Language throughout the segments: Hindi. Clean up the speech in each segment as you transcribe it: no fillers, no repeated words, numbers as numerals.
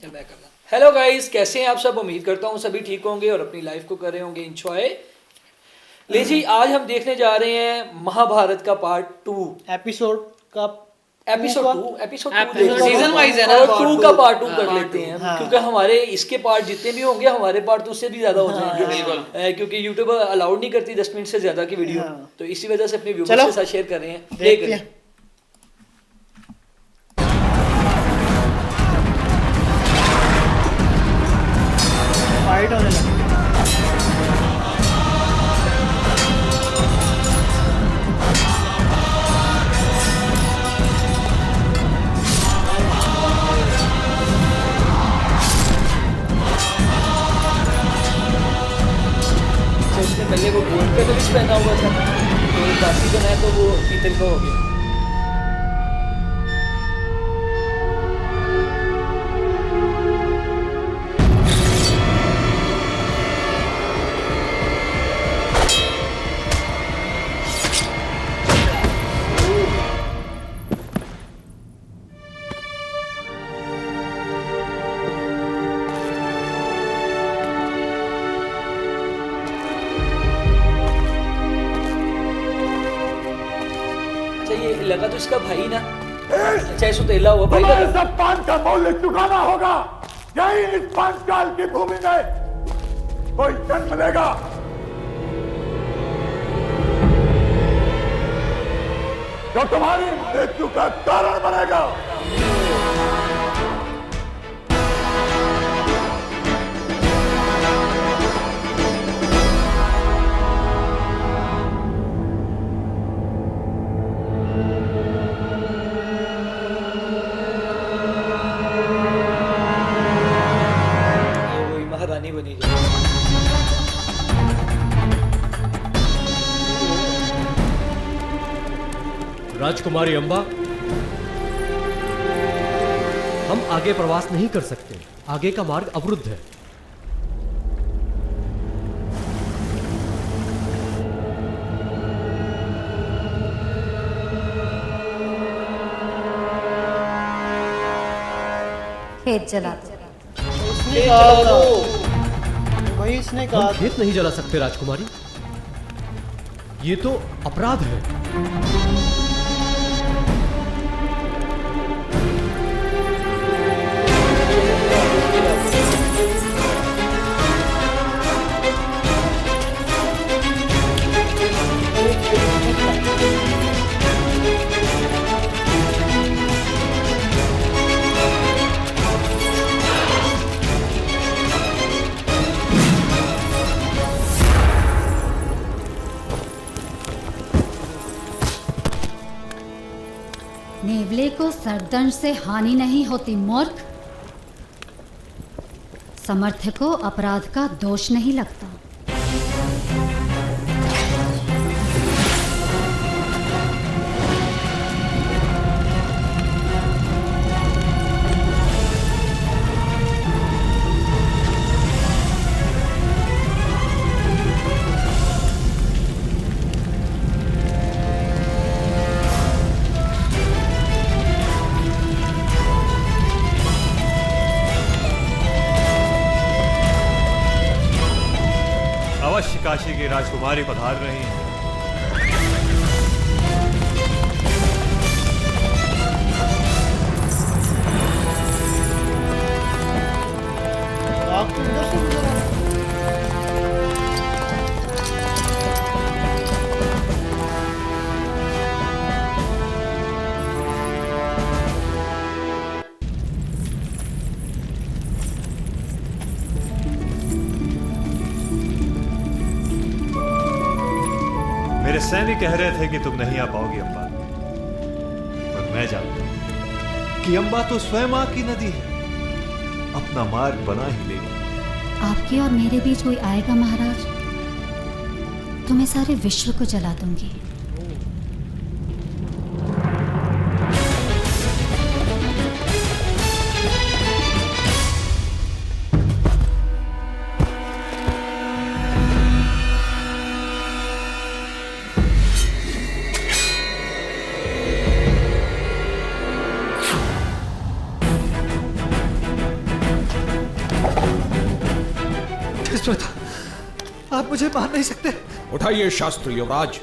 चल बैक करना। हेलो गाइस, कैसे हैं आप सब? उम्मीद करता हूँ सभी ठीक होंगे और अपनी लाइफ को कर रहे होंगे इंजॉय। ले जी, आज हम देखने जा रहे हैं महाभारत का पार्ट 2। एपिसोड का एपिसोड का- 2 एपिसोड episode 2 season wise है ना, और part 2 two। का पार्ट 2 हाँ, कर part लेते two। हैं हाँ। क्योंकि हमारे इसके पार्ट जितने भी होंगे हमारे पार्ट तो उससे भी ज्यादा हो जाएंगे। बिल्कुल। क्योंकि यूट्यूब अलाउड नहीं करती 10 मिनट से ज्यादा की वीडियो। हाँ। तो इसी वजह से अपने चलो, व्यूअर्स के साथ शेयर कर रहे हैं। प्ले देखते करें। हैं। फाइट होने लगी। तो उसने पहले वो गोल्ड का कमीज पहना हुआ था, तो बाकी बनाया तो वो पीतल का हो गया। अच्छा, ये लगा तो इसका भाई ना। अच्छा, इसको तेला हुआ भाई तुम्हें लगा। सब पान का मूल्य चुकाना होगा। यही इस पांचाल की भूमि में कोई जन्म लेगा जो तुम्हारी मृत्यु का कारण बनेगा। ये वही महारानी बनी जो। राजकुमारी अंबा, हम आगे प्रवास नहीं कर सकते। आगे का मार्ग अवरुद्ध है। खेत जला दो। इसने खेत कहा जला था। दो। वही इसने कहा हम था। खेत नहीं जला सकते राजकुमारी, ये तो अपराध है। नेवले को सरदंश से हानि नहीं होती मूर्ख। समर्थ को अपराध का दोष नहीं लगता। अवश्य काशी की राजकुमारी पधार रही हैं। आप तो उधर से गुजर रहे हैं। मेरे सैनिक कह रहे थे कि तुम नहीं आ पाओगी अम्बा, पर मैं जानता हूं कि अम्बा तो स्वयं आग की नदी है, अपना मार्ग बना ही लेगी। आपके और मेरे बीच कोई आएगा महाराज, तो मैं सारे विश्व को जला दूंगी। श्वेता, आप मुझे मार नहीं सकते। उठाइए शस्त्र युवराज,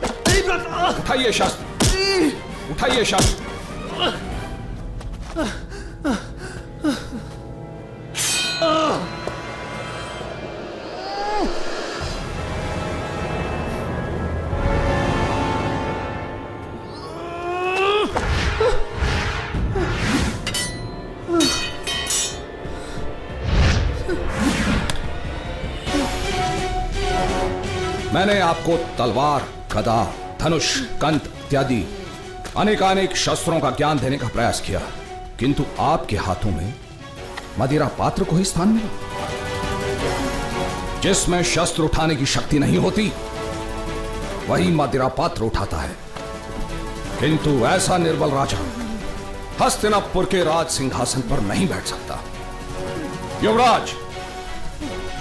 नहीं भ्राता। उठाइए शस्त्र, उठाइए शस्त्र। मैंने आपको तलवार, गदा, धनुष, कंत इत्यादि अनेकानेक शस्त्रों का ज्ञान देने का प्रयास किया, किंतु आपके हाथों में मदिरा पात्र को ही स्थान मिला। जिसमें शस्त्र उठाने की शक्ति नहीं होती वही मदिरा पात्र उठाता है। किंतु ऐसा निर्बल राजा हस्तिनापुर के राज सिंहासन पर नहीं बैठ सकता। युवराज,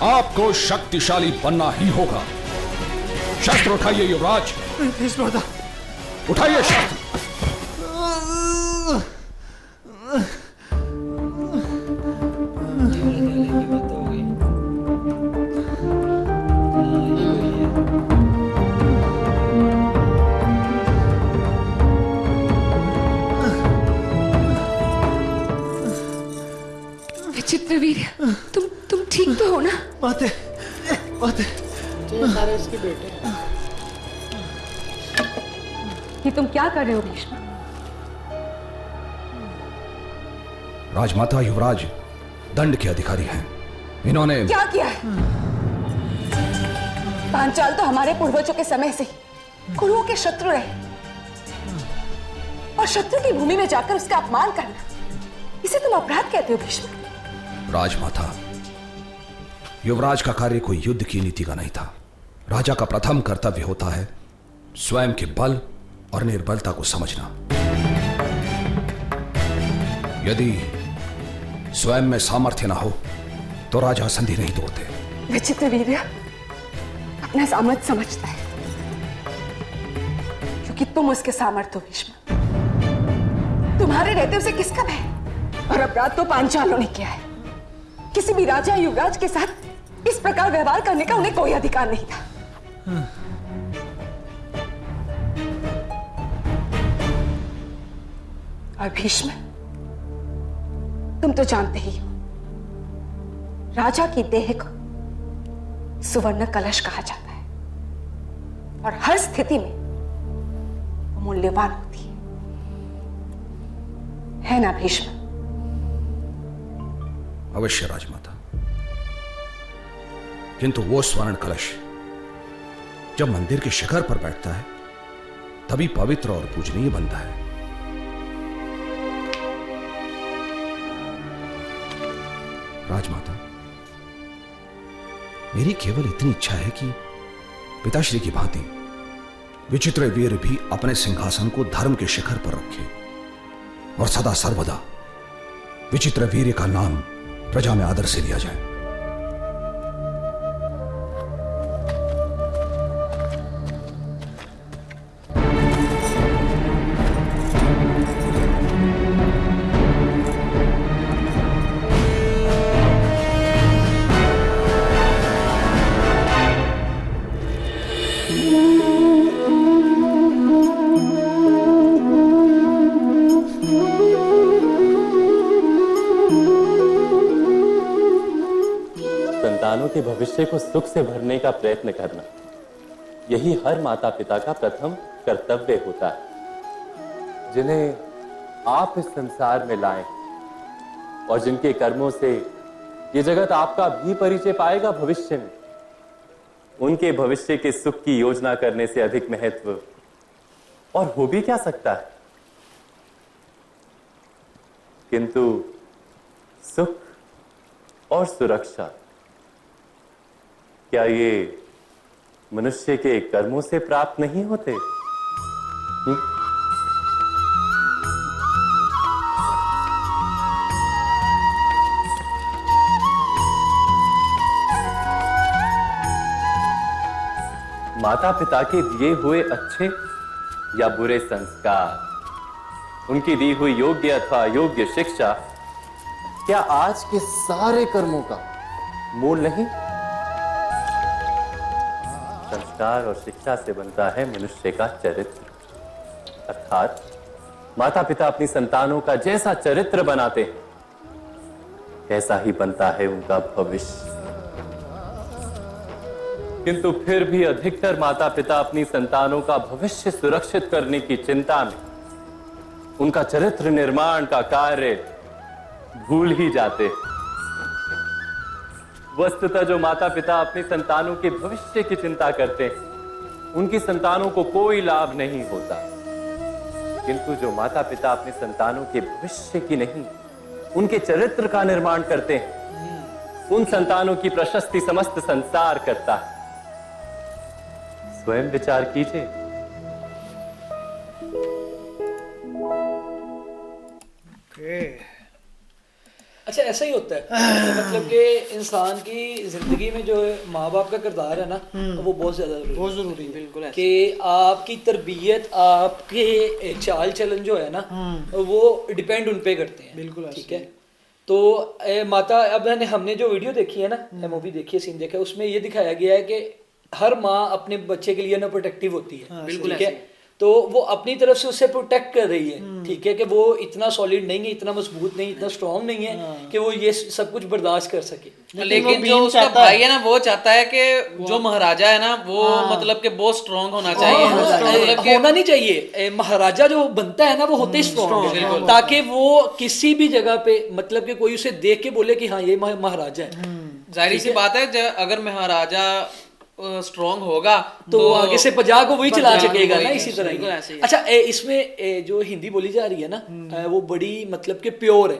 आपको शक्तिशाली बनना ही होगा। शस्त्र उठाइए युवराज, उठाइए शस्त्र। ये वाला क्या लेंगे, बात हो गई। हाँ, ये वही है। विचित्रवीर्य, तुम ठीक तो हो ना? माते, माते। ये सारे इसके बेटे हैं। ये तुम क्या कर रहे हो भीष्म? राजमाता, युवराज दंड के अधिकारी हैं। इन्होंने क्या किया है? पांचाल तो हमारे पूर्वजों के समय से कुरुओं के शत्रु रहे, और शत्रु की भूमि में जाकर उसका अपमान करना, इसे तुम अपराध कहते हो भीष्म? राजमाता, युवराज का कार्य कोई युद्ध की नीति का नहीं था। राजा का प्रथम कर्तव्य होता है स्वयं के बल और निर्बलता को समझना। यदि स्वयं में सामर्थ्य ना हो तो राजा संधि नहीं तोड़ते। विचित्रवीर्य अपना सामर्थ्य समझता है, क्योंकि तुम उसके सामर्थ्य हो भीष्म। तुम्हारे रहते उसे किसका भय? और अपराध तो पांचालों ने किया है। किसी भी राजा या युवराज के साथ इस प्रकार व्यवहार करने का उन्हें कोई अधिकार नहीं था। और भीष्म, तुम तो जानते ही हो, राजा की देह को सुवर्ण कलश कहा जाता है, और हर स्थिति में वो मूल्यवान होती है ना भीष्म? अवश्य राजमाता, किंतु वो स्वर्ण कलश जब मंदिर के शिखर पर बैठता है तभी पवित्र और पूजनीय बनता है। राजमाता, मेरी केवल इतनी इच्छा है कि पिताश्री की भांति विचित्रवीर्य भी अपने सिंहासन को धर्म के शिखर पर रखे और सदा सर्वदा विचित्रवीर्य का नाम प्रजा में आदर से लिया जाए। संतानों के भविष्य को सुख से भरने का प्रयत्न करना, यही हर माता पिता का प्रथम कर्तव्य होता है, जिन्हें आप इस संसार में लाए और जिनके कर्मों से ये जगत आपका भी परिचय पाएगा भविष्य में। उनके भविष्य के सुख की योजना करने से अधिक महत्व और हो भी क्या सकता है? किंतु सुख और सुरक्षा, क्या ये मनुष्य के कर्मों से प्राप्त नहीं होते? माता पिता के दिए हुए अच्छे या बुरे संस्कार, उनकी दी हुई योग्य अथवा अयोग्य शिक्षा, क्या आज के सारे कर्मों का मूल नहीं? संस्कार और शिक्षा से बनता है मनुष्य का चरित्र। अर्थात माता पिता अपनी संतानों का जैसा चरित्र बनाते हैं, कैसा ही बनता है उनका भविष्य। किंतु फिर भी अधिकतर माता पिता अपनी संतानों का भविष्य सुरक्षित करने की चिंता में उनका चरित्र निर्माण का कार्य भूल ही जाते हैं। वस्तुतः जो माता पिता अपनी संतानों के भविष्य की चिंता करते हैं, उनकी संतानों को कोई लाभ नहीं होता। किंतु जो माता पिता अपने संतानों के भविष्य की नहीं, उनके चरित्र का निर्माण करते हैं, उन संतानों की प्रशस्ति समस्त संसार करता है। स्वयं विचार कीजिए। अच्छा, ऐसा ही होता है मतलब कि इंसान की जिंदगी में जो माँ बाप का किरदार है ना, वो बहुत ज्यादा जरूरी है। बिल्कुल ऐसे। कि आपकी तरबियत, आपके चाल चलन जो है ना, वो डिपेंड उन पे करते हैं। बिल्कुल ऐसे। ठीक है। तो माता, अब हमने जो वीडियो देखी है ना, मूवी देखी है, सीन देखा है, उसमें ये दिखाया गया है कि हर माँ अपने बच्चे के लिए ना प्रोटेक्टिव होती है। बिल्कुल ठीक है। तो वो अपनी तरफ से उससे प्रोटेक्ट कर रही है। ठीक है, कि वो इतना सॉलिड नहीं है, इतना मजबूत नहीं, इतना स्ट्रांग नहीं है कि वो ये सब कुछ बर्दाश्त कर सके। लेकिन जो उसका भाई है ना, वो चाहता है कि जो महाराजा है ना, वो मतलब कि बहुत स्ट्रांग होना चाहिए। मतलब होना नहीं चाहिए। महाराजा जो बनता है ना, वो होते ही स्ट्रांग, ताकि वो किसी भी जगह पे मतलब कि कोई उसे देख के बोले कि हाँ ये महाराजा है। जाहिर सी बात है, अगर महाराजा स्ट्रॉन्ग होगा तो आगे से पंजाब को वही चला सकेगा ना, इसी तरह ही। अच्छा, इसमें जो हिंदी बोली जा रही है ना, वो बड़ी मतलब कि प्योर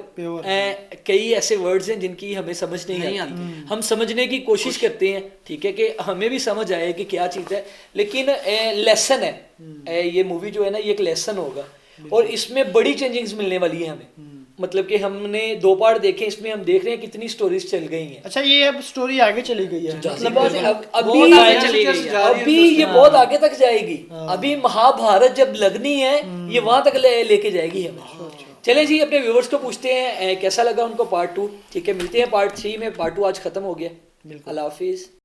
है। कई ऐसे वर्ड्स हैं जिनकी हमें समझ नहीं आती। हम समझने की कोशिश करते हैं, ठीक है, कि हमें भी समझ आए कि क्या चीज़ है, लेकिन लेसन है। ये मूवी जो है ना, ये एक लेसन होगा और इसमें बड़ी चेंजिंग्स मिलने वाली है हमें। मतलब कि हमने 2 पार्ट देखे, इसमें हम देख रहे हैं कितनी स्टोरीज चल गई हैं। अच्छा, ये अब स्टोरी आगे चली गई है, मतलब अभी ये बहुत आगे तक जाएगी। अभी महाभारत जब लगनी है, ये वहां तक लेके जाएगी हमें। चलें जी, अपने व्यूवर्स को पूछते हैं कैसा लगा उनको पार्ट 2। ठीक है, मिलते हैं पार्ट 3 में। पार्ट 2 आज खत्म हो गया। अल्लाह हाफिज।